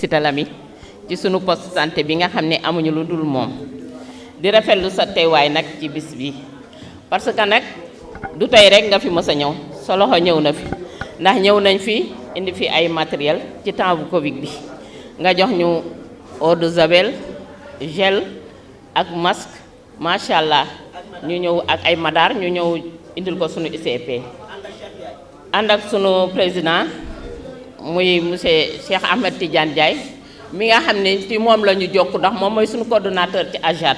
Cité Lamy ci sunu poste santé bi nga xam ne amuñu lu dul moom di rafetlu sa teewaay nag ci bis bi parce que nag du tey rek nga fi mës a ñëw sa loxo ñëw na fi ndax ñëw nañ fi indi fi ay matériel ci temps bu Covid bi nga jox ñu eau de javel gel ak masque macha allah ñu ñëw ak ay madar ñu ñëw indil ko sunu ICP ànd ak sunu président muy monsieur Cheikh Ahmed Tidiane Ndiaye mi nga xam ne ci moom la ñu jokk ndax moom mooy sunu coordonnateur ci AJAT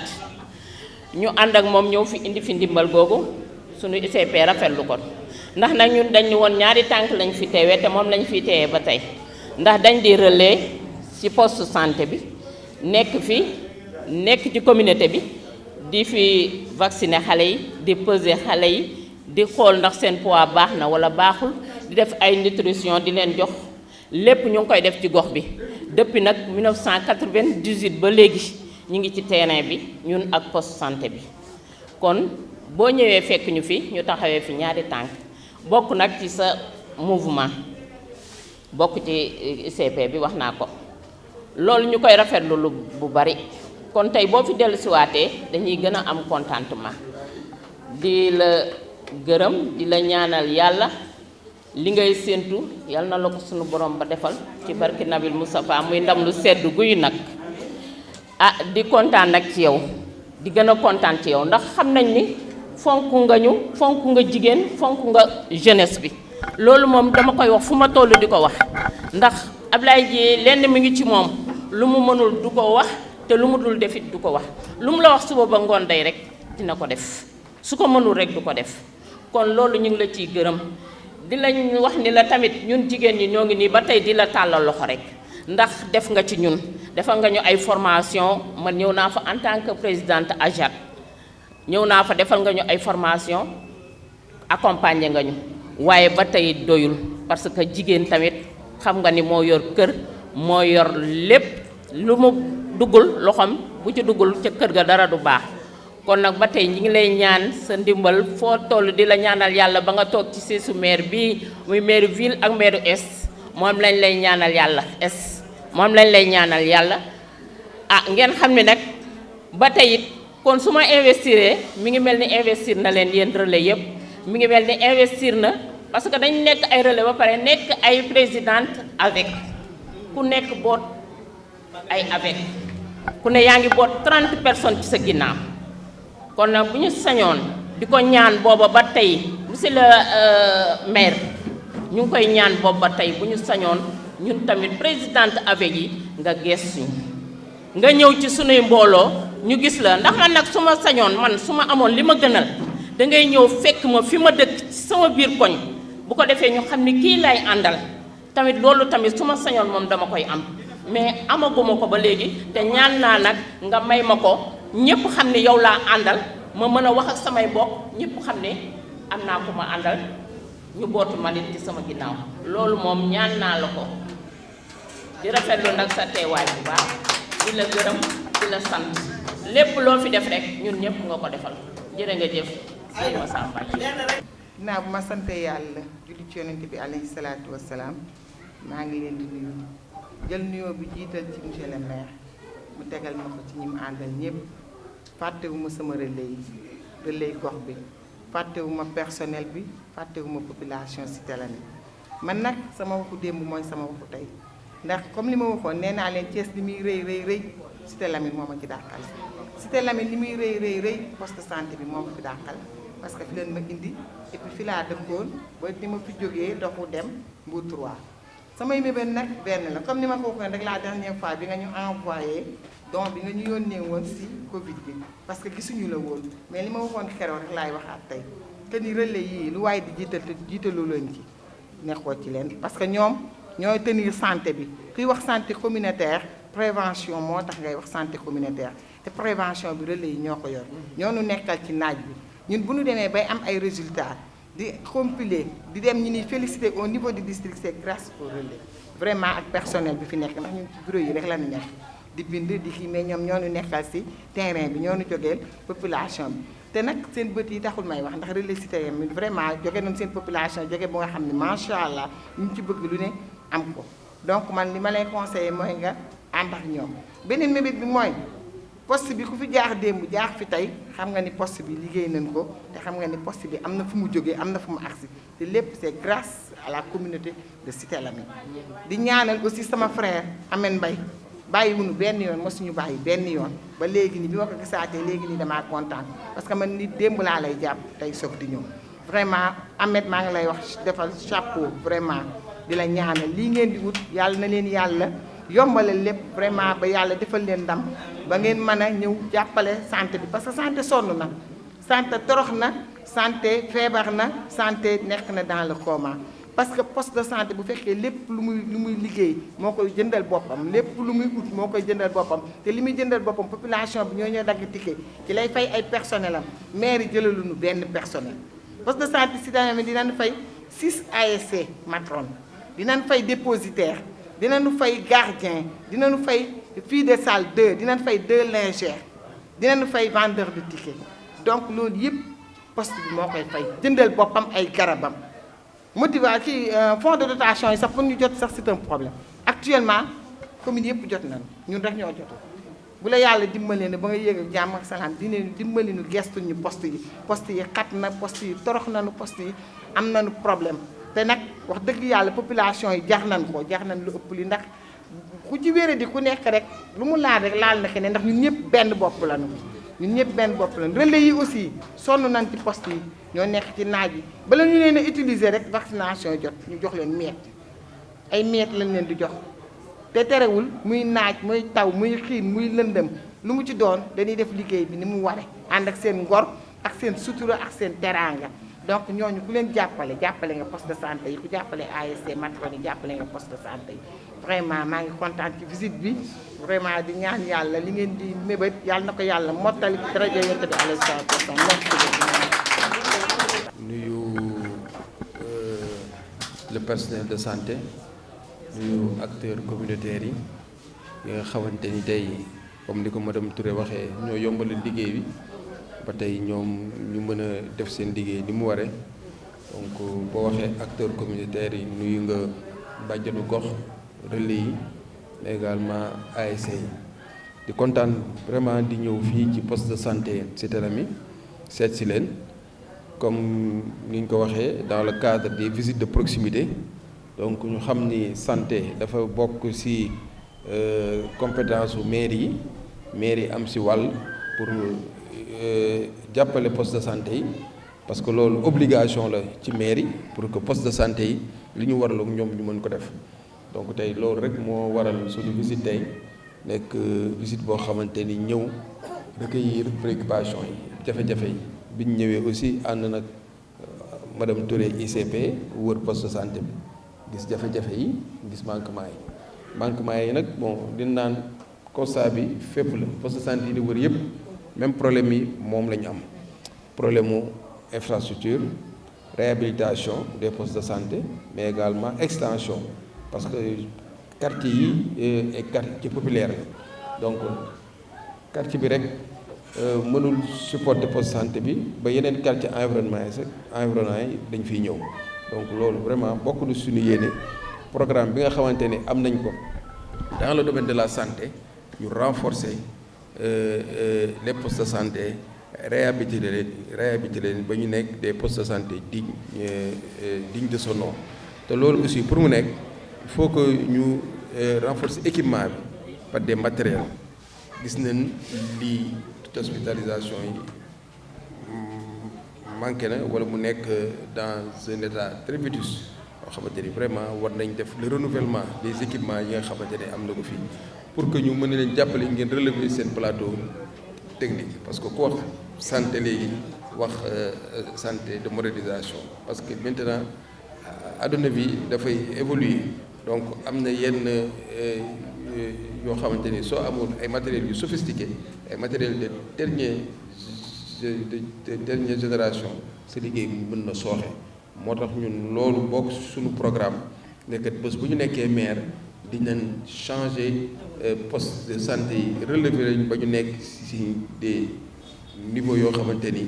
ñu ànd ak moom ñëw fi indi fi ndimbal googu sunu ICP rafetlu ko ndax nag ñun dañ woon ñaari tànk lañ fi teewee te moom lañ fi teewee ba tey ndax dañ di relais ci poste santé bi nekk ci communauté bi di fi vacciner xale yi di peser xale yi di xool ndax seen poids baax na wala baaxul di def ay nutrition di leen jox lépp ñu ngi koy def ci gox bi depuis nag 1998 ba léegi ñu ngi ci terrain bi ñun ak poste santé bi kon boo ñëwee fekk ñu fi ñu taxawee fi ñaari tànk bokk nag ci sa mouvement bokk ci ICP bi wax naa ko loolu ñu koy rafetlu lu bu bari kon tey boo fi dellusiwaatee dañuy gën a am contentement di la gërëm di la ñaanal yàlla li ngay séentu yal na la ko sunu borom ba defal ci barki Nabil Moustapha muy ndam lu sedd guy nag di kontaan nag ci yow di gën a kontaan ci yow ndax xam nañ ni fonk nga jigéen fonk nga jeunesse bi loolu moom dama koy wax fu ma toll di ko wax ndax Ablaye ji lenn mi ngi ci moom lu mu mënul du ko wax te lu mu dul defit du ko wax lu mu la wax suba ba ngoon day rek dina ko def su ko mënul rek du ko def kon loolu ñu ngi la ciy gërëm di lañ wax ni la tamit ñun jigéen ñi ñoo ngi nii ba tey di la tàllal loxo rek ndax def nga ci ñun defal nga ñu ay formation man ñëw naa fa en tant que présidente AJAT ñëw naa fa defal nga ñu ay formation accompagner nga ñu waaye ba tey doyul parce que jigéen tamit xam nga ni moo yor kër moo yor lépp lu mu duggul loxoom bu ci duggul ca kër ga dara du baax kon nag ba tey ñi ngi lay ñaan sa ndimbal foo toll di la ñaanal yàlla ba nga toog ci seesu maire bii muy maire ville ak maire est moom lañ lay ñaanal yàlla moom lañ lay ñaanal yàlla ngeen xam ne nag ba tey it kon su ma investiree mi ngi mel ni investir na leen yéen relais yëpp mi ngi mel ni investir na parce que dañ nekk ay relais ba pare nekk ay présidente avec ku nekk boot ay avec ku ne yaa ngi boot 30 personnes ci sa ginnaaw kon nag bu ñu sañoon di ko ñaan booba ba tey monsieur le maire ñu ngi koy ñaan booba ba tey bu ñu sañoon ñun tamit présidente avec yi nga gees ñu nga ñëw ci sunuy mbooloo ñu gis la ndax man nag su ma sañoon man su ma amoon li ma gënal dangay ñëw fekk ma fi ma dëkk ci sama biir koñ bu ko defee ñu xam ni kii lay àndal tamit loolu tamit su ma sañoon moom dama koy am mais amaguma ko ba léegi te ñaan naa nag nga may ma ko ñëpp xam ne yow laa àndal ma mën a wax ak samay mbokk ñëpp xam ne am naa ko ma àndal ñu bootu ma nit ci sama ginnaaw loolu moom ñaan naa la ko di rafetlu nag sa teewaay bu baax di la gërëm di la sant lépp loo fi def rek ñun ñëpp nga ko defal jërë nga jëf sëñ Massamba. naa bu ma sante yàlla julli ci yonent bi alayhi salaatu wassalaam maa ngi leen di nuyu jël nuyoo bi jiital ci monsieur le maire mu tegal ma ko ci ñi mu àndal ñëpp fàttewuma sama relais gox bi fàttewuma personnel bi fàttewuma population Cité Lamy man nag sama waxu démb mooy sama waxu tey ndax comme li ma waxoon nee naa leen Thiès li muy rëy Cité Lamy moo ma ci dàqal Cité Lamy li muy rëy poste santé bi moo ma fi dàqal parce que fi leen ma indi et puis fi laa dëkkoon ba ni ma fi jógee doxu dem Mbour 3 samay mébén nag benn la comme ni ma ko waxoon rek la dernière fois bi nga ñu envoyé donc bi nga ñu yónnee woon si Covid bi parce que gisuñu la woon mais li ma waxoon keroog rek laay waxaat tey te ni relais yii lu waaye di jiital te jiitalu leen ci nekkoo ci leen parce que ñoom ñooy tenir santé bi kuy wax santé communautaire prévention moo tax ngay wax santé communautaire te prévention bi relais yi ñoo ko yor ñoo nu nekkal ci naaj bi ñun bu ñu demee bay am ay résultats di compiler di dem ñu ni féliciter au niveau du district c'est grâce au relais vraiment ak personnel bi fi nekk ndax ñun ci bureau yi rek la ñu nekk di bind di kii mais ñoom ñoo ñu nekkal ci terrain bi ñoo ñu jógeel population bi te nag seen bët yi taxul may wax ndax relais citoyen mi vraiment jóge nañ seen population jóge bu nga xam ne macha allah ñu ci bëgg lu ne am ko donc man li ma lay conseiller mooy nga ànd ak ñoom. beneen mébét bi mooy poste bi ku fi jaar démb jaar fi tey xam nga ni poste bi liggéey nañ ko te xam nga ni poste bi am na fu mu jógee am na fu mu agsi te lépp c'est grâce à la communauté de Cité Lamy. di ñaanal aussi sama frère Amène Mbaye bàyyiwuñu benn yoon mosuñu bàyyi benn yoon ba léegi ni bi ma ko gisaatee léegi ni damaa kontaan parce que man nit démb laa lay jàpp tey soog di ñëw vraiment Ameth maa ngi lay wax defal chapeau vraiment di la ñaanal lii ngeen di wut yàlla na leen yàlla yombalal lépp vraiment ba yàlla defal leen ndam ba ngeen mën a ñëw jàppale santé bi parce que santé sonn na santé torox na santé feebar na santé nekk na dans le coma parce que poste de santé bu fekkee lépp lu muy liggéey moo koy jëndal boppam lépp lu muy ut moo koy jëndal boppam te li muy jëndal boppam population bi ñoo ñoo dagg ticket ci lay fay ay personnel am maire yi jëlaluñu benn personnel poste de santé Cité Lamy dinañ fay 6 ASC matrone dinañ fay dépositaire dinañu fay gardien dinañu fay fille de salle 2 dinañ fay 2 lingères dinañu fay vendeur de ticket donc loolu yëpp poste bi moo koy fay jëndal boppam ay garabam motivation fonds de dotation yi sax pour ñu jot sax c'est un problème actuellement commune yëpp jot nañu ñun rek ñoo jotul bu la yàlla dimbalee ne ba nga yéeg ak jàmm ak salaam dinañu dimbali ñu gestu ñu poste yi xat na poste yi torox nañu poste yi am nañu problème te nag wax dëgg yàlla population yi jar nañ ko jar nañ lu ëpp li ndax ku ci wéré di ku nekk rek lu mu laal rek laal na keneen ndax ñun ñëpp benn bopp lañu ñun ñëpp benn bopp lañu relais yi aussi sonn nañ ci poste yi ñoo nekk ci naaj yi bala ñu leen a utiliser rek vaccination jot ñu jox leen miet ay miet lañ leen di jox te terewul muy naaj muy taw muy xiin muy lëndëm lu mu ci doon dañuy def liggéey bi ni mu ware ànd ak seen ngor ak seen sutura ak seen teraanga donc ñooñu ku leen jàppale nga poste de santé yi ku jàppale ASC matrone yi jàppale nga poste de santé yi vraiment maa ngi kontaan ci visite bi vraiment di ñaan yàlla li ngeen di mébét yàlla na ko yàlla mottali ci rajo Yonent bi alayhi salaatu wa salaam nuyu le personnel de santé nuyu acteurs communautaires yi nga xamante ni tey comme ni ko madame Touré waxee ñoo yombal liggéey bi ba tey ñoom ñu mën a def seen liggéey ni mu waree donc boo waxee acteurs communautaires yi nuyu nga bàjjanu gox relais yi mais également ASC yi di kontaan vraiment di ñëw fii ci poste de santé Cité Lamy seet si leen comme ni ñu ko waxee dans le cadre des visites de proximité donc ñu xam ni santé dafa bokk ci compétence u mairie yi am ci wàll pour jàppale poste de santé yi parce que loolu obligation la ci mairie pour que poste de santé yi li ñu waraloon ñoom ñu mën ko def donc tey loolu rek moo waral suñu visite tey nekk visite boo xamante ni ñëw recueillir préoccupation yi jafe-jafe yi bi ñu ñëwee aussi ànd nag madame Touré ICP wër poste de santé bi gis jafe-jafe yi gis manquement yi nag bon dina naan constat bi fépp la poste de santé yi di wër yëpp même problème yi moom la ñu am problème mu infrastructure réhabilitation des postes de santé mais également extension parce que quartier yi ay quartier populaire la donc quartier bi rek mënul supporter poste de santé bi ba yeneen quartier environnement yi dañ fiy ñëw donc loolu vraiment bokk na suñu yéene programme bi nga xamante ne am nañ ko dans le domaine de la santé ñu renforcer les postes de santé réhabiliter leen ba ñu nekk des postes de santé dignes de son nom te loolu aussi pour mu nekk il faut que ñu renforcer équipement bi par des matériels gis nañ lii hospitalisation yi manqué na wala mu nekk dans un état très vétuste yoo xamante ni vraiment war nañ def le renouvellement des équipements yi nga xamante ne am na ko fii pour que ñu mën leen jàppale ngeen relever seen plateau technique parce que ku wax santé léegi wax santé de modernisation parce que maintenant adduna bi dafay évoluer donc am na yenn yoo xamante ni soo amul ay matériels yu sophistiqués ay matériels de dernière génération sa liggéey bi mën na sooxe moo tax ñun loolu bokk suñu programme nekkat bés bu ñu nekkee maire dinañ changer poste de santé yi relever lañ ba ñu nekk ci des niveaux yoo xamante ni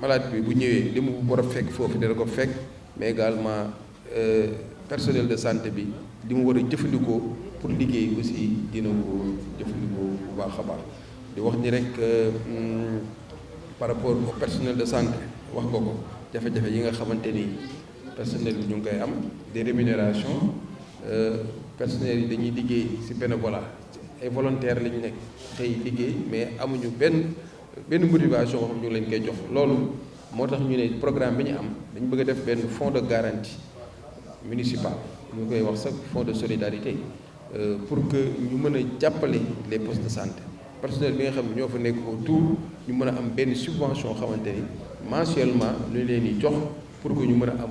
malade bi bu ñëwee li mu war a fekk foofu dina ko fekk mais également personnel de santé bi li mu war a jëfandikoo pour liggéey aussi dina ko jëfandikoo bu baax a baax di wax ni rek par rapport au personnel de santé wax nga ko jafe-jafe yi nga xamante ni personnel bi ñu ngi koy am des rémunérations personnel yi dañuy liggéey ci bénévolat ay volontaires la ñu nekk xëy liggéey mais amuñu benn motivation boo xam ñu leen koy jox loolu moo tax ñu ne programme bi ñu am dañu bëgg a def benn fonds de garantie municipal ñu koy wax sax fonds de solidarité pour que ñu mën a jàppale les postes de santé personnel bi nga xam ne ñoo fa nekk autour ñu mën a am benn subvention xamante ni mensuellement lu leen di jox pour que ñu mën a am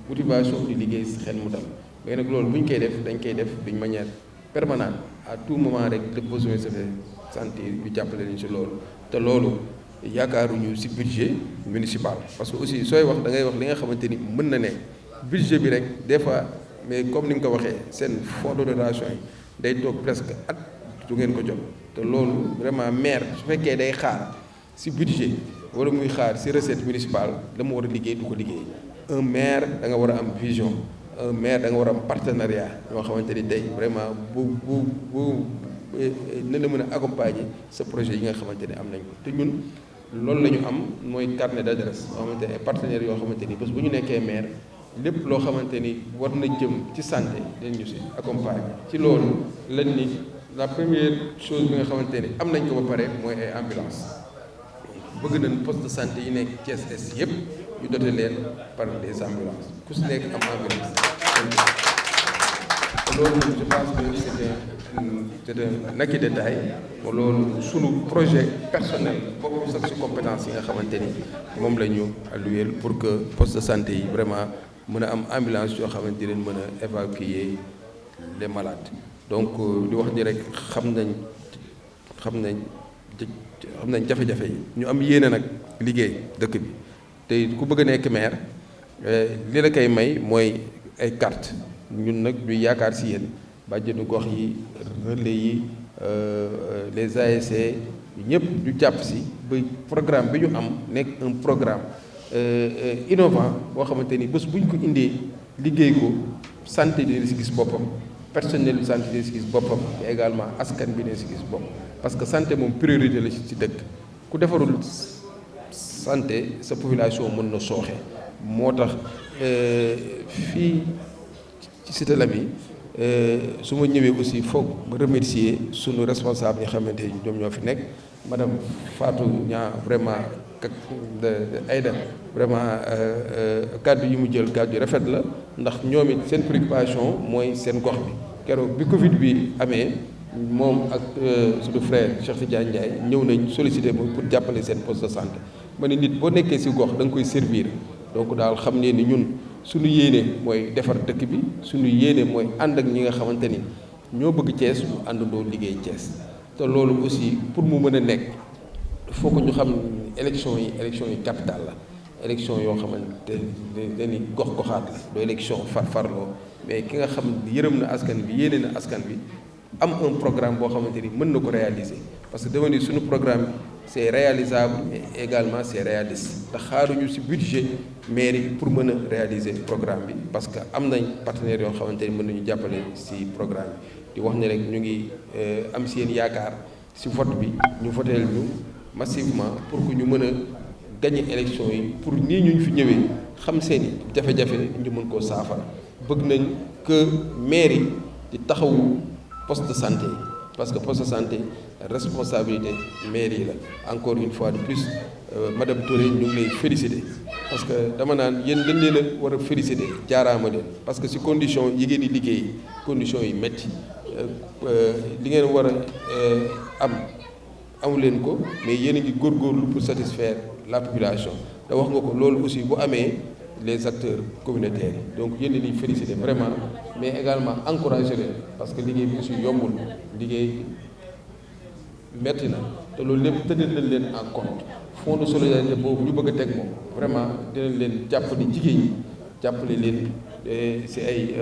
motivation di liggéey si xel mu dal mais nag loolu bu ñu koy def dañ koy def d'une manière permanente à tout moment rek le besoin se fait sentir ñu jàppale leen si loolu te loolu yaakaaruñu si budget municipal parce que aussi sooy wax da ngay wax li nga xamante ni mën na ne budget bi rek des fois mais comme ni nga ko waxee seen fonds de dotation yi day toog presque at du ngeen ko jot te loolu vraiment maire su fekkee day xaar si budget wala muy xaar si recette municipale la mu war a liggéey du ko liggéey un maire da nga war a am vision un maire da nga war a am partenariat yoo xamante ni tey vraiment bu na la mën a accompagner sa projet yi nga xamante ne am nañ ko te ñun loolu la ñu am mooy carnet d'adresse yoo xamante ne partenaires yoo xamante ni bés bu ñu nekkee maire lépp loo xamante ni war na jëm ci santé dañ ñu si accompagner ci loolu lañ ni la première chose bi nga xamante ni am nañ ko ba pare mooy ay ambulance bëgg nañ poste de santé yi nekk Thiès Est yëpp ñu doté leen par des ambulances ku si nekk am ambulance loolu je pense que c'est un acquis de taille loolu sunu projet personnel bokk sax si compétence yi nga xamante ni moom la ñu alloué pour que poste de santé yi vraiment mën a am ambulance yoo xamante ni mën a évacuer les malades donc di wax ni rek xam nañ jafe-jafe yi ñu am yéene nag liggéey dëkk bi te ku bëgg a nekk maire li la koy may mooy ay carte ñun nag ñuy yaakaar si yéen bàjjenu gox yi relais yi les ASC ñëpp ñu jàpp si ba programme bi ñu am nekk un programme innovant boo xamante ni bés bu ñu ko indee liggéey ko santé dina si gis boppam personnel de santé dina si gis boppam mais également askan bi dina si gis boppam parce que santé moom priorité la ci dëkk ku defarul santé sa population mën na sooxe moo tax fii ci Cité Lamy su ma ñëwee aussi foog ma remercier sunu responsable yi xamante ni ñoom ñoo fi nekk madame Fatou Niang vraiment Aïda vraiment kàddu yi mu jël kàddu yu rafet la ndax ñoom it seen préoccupation mooy seen gox bi keroog bi Covid bi amee moom ak suñu frère Cheikh Tidiane Ndiaye ñëw nañ sollicité moom pour jàppale seen poste de santé ma ne nit boo nekkee ci gox da nga koy servir donc daal xam ne ni ñun suñu yéene mooy defar dëkk bi suñu yéene mooy ànd ak ñi nga xamante ni ñoo bëgg Thiès ñu àndandoo liggéey Thiès te loolu aussi pour mu mën a nekk il faut que ñu xam élection yi capital la élection yoo xamante ni gox-goxaat la du élection farfarloo mais ki nga xam yërëm na askan bi yéene na askan bi am un programme boo xamante ni mën na ko réaliser parce que dama ni suñu programme c'est réalisable et également c'est réaliste te xaaruñu ci budget mairie pour mën a réaliser programme bi parce que am nañ partenaires yoo xamante ni mën nañu jàppale ci programme bi di wax ne rek ñu ngi am seen yaakaar ci vote bi ñu voteel ñu massivement pour que ñu mën a gagner élection yi pour nii ñu fi ñëwee xam seeni jafe-jafe ñu mën koo saafara bëgg nañ que mairie di taxawu poste de santé parce que poste de santé responsabilité mairie la encore une fois de plus madame Touré ñu ngi lay féliciter parce que dama naan yéen dañ leen a war a féliciter jaaraama leen parce que ci condition yi ngeen di liggéey conditions yi métti li ngeen war a amu leen ko mais yéen a ngi góorgóorlu pour satisfaire la population te wax nga ko loolu aussi bu amee les acteurs communautaires yi donc yéen di féliciter vraiment mais également encourager leen parce que liggéey bi aussi yombul liggéey metti na te loolu lépp tëddal nañ leen en compte fonds de solidarité boobu ñu bëgg a teg moom vraiment dinañ leen jàppale jigéen ñi jàppale leen si ay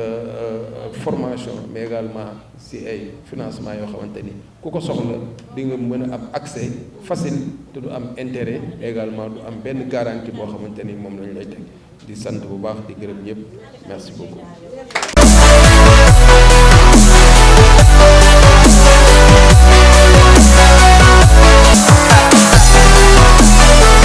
formation mais également si ay financement yoo xamante ni ku ko soxla di nga mën a am accès facile te du am intérêt également du am benn garantie boo xamante ni moom lañ lay teg di sant bu baax di gërëm ñëpp merci beaucoup